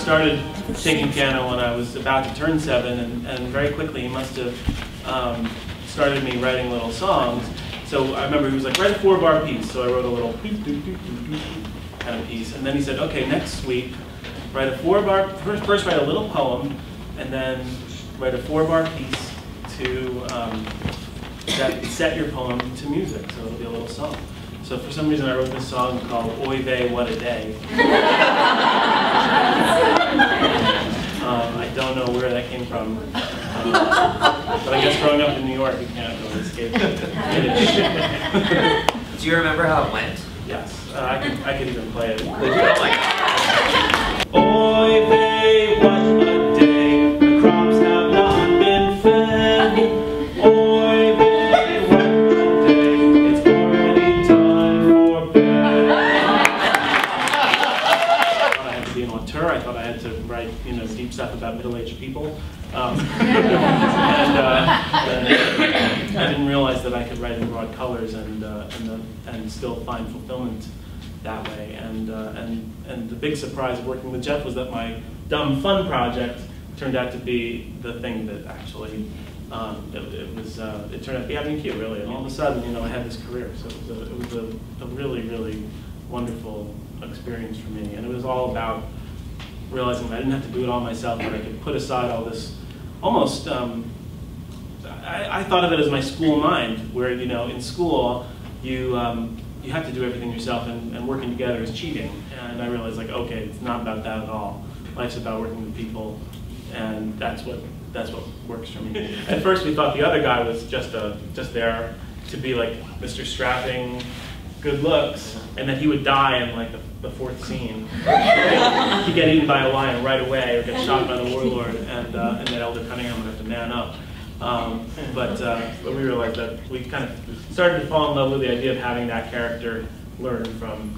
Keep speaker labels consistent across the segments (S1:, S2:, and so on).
S1: started taking piano when I was about to turn 7, and very quickly he must have started me writing little songs. So I remember he was like, write a 4-bar piece. So I wrote a little kind of piece, and then he said, okay, next week, write a 4-bar, first write a little poem, and then write a 4-bar piece to set your poem to music, so it'll be a little song. So for some reason I wrote this song called Oy Vey, What a Day. I don't know where that came from, but I guess growing up in New York you can't really escape it.
S2: Do you remember how it went?
S1: Yes, I could even play it.
S2: Oh my God.
S1: Oy vey, what a day, the crops have not been fed. Oy vey, what a day, it's already time for bed. I thought I had to be an auteur, I thought I had to write, deep stuff about middle-aged people. And I didn't realize that I could write in broad colors and still find fulfillment that way. And the big surprise of working with Jeff was that my dumb fun project turned out to be the thing that actually it turned out to be Avenue Q, really. And all of a sudden, I had this career. So it was a really, really wonderful experience for me. And it was all about realizing that I didn't have to do it all myself, but I could put aside all this almost, I thought of it as my school mind, where, in school, you have to do everything yourself, and working together is cheating. And I realized, like, okay, it's not about that at all. Life's about working with people, and that's what works for me. At first, we thought the other guy was just there to be like Mr. Strapping, good looks, and that he would die in like the 4th scene. He'd get eaten by a lion right away, or get shot by the warlord, and that Elder Cunningham would have to man up. But we realized that we kind of started to fall in love with the idea of having that character learn from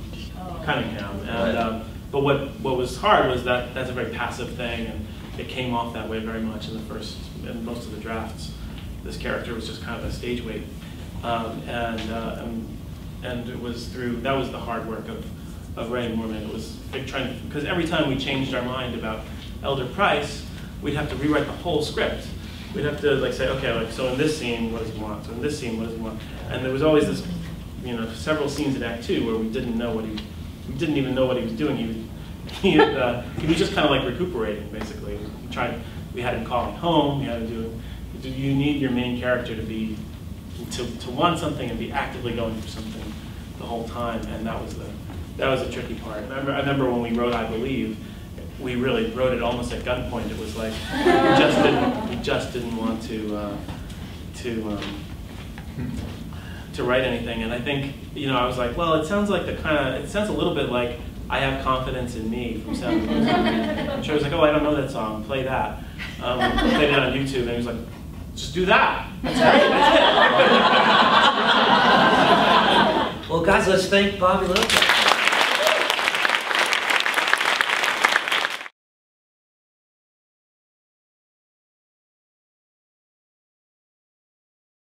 S1: Cunningham. And but what was hard was that that's a very passive thing, and it came off that way very much in most of the drafts. This character was just kind of a stage weight, and it was that was the hard work of writing Mormon. It was because every time we changed our mind about Elder Price, we'd have to rewrite the whole script. We'd have to say, okay, so in this scene, what does he want? So in this scene, what does he want? And there was always this, several scenes in Act 2 where we didn't even know what he was doing. He was just kind of like recuperating, basically. We had him calling home. We had to do. You need your main character to want something and be actively going for something the whole time, and that was a tricky part. I remember when we wrote I Believe, we really wrote it almost at gunpoint. It was like we just didn't want to write anything. And I think I was like, well, it sounds like it sounds a little bit like I Have Confidence in Me from Sound of Music. I'm sure he was like, oh, I don't know that song. Play that. Played it on YouTube, and he was like, just do that. That's it.
S2: Well, guys, let's thank Bobby Lopez.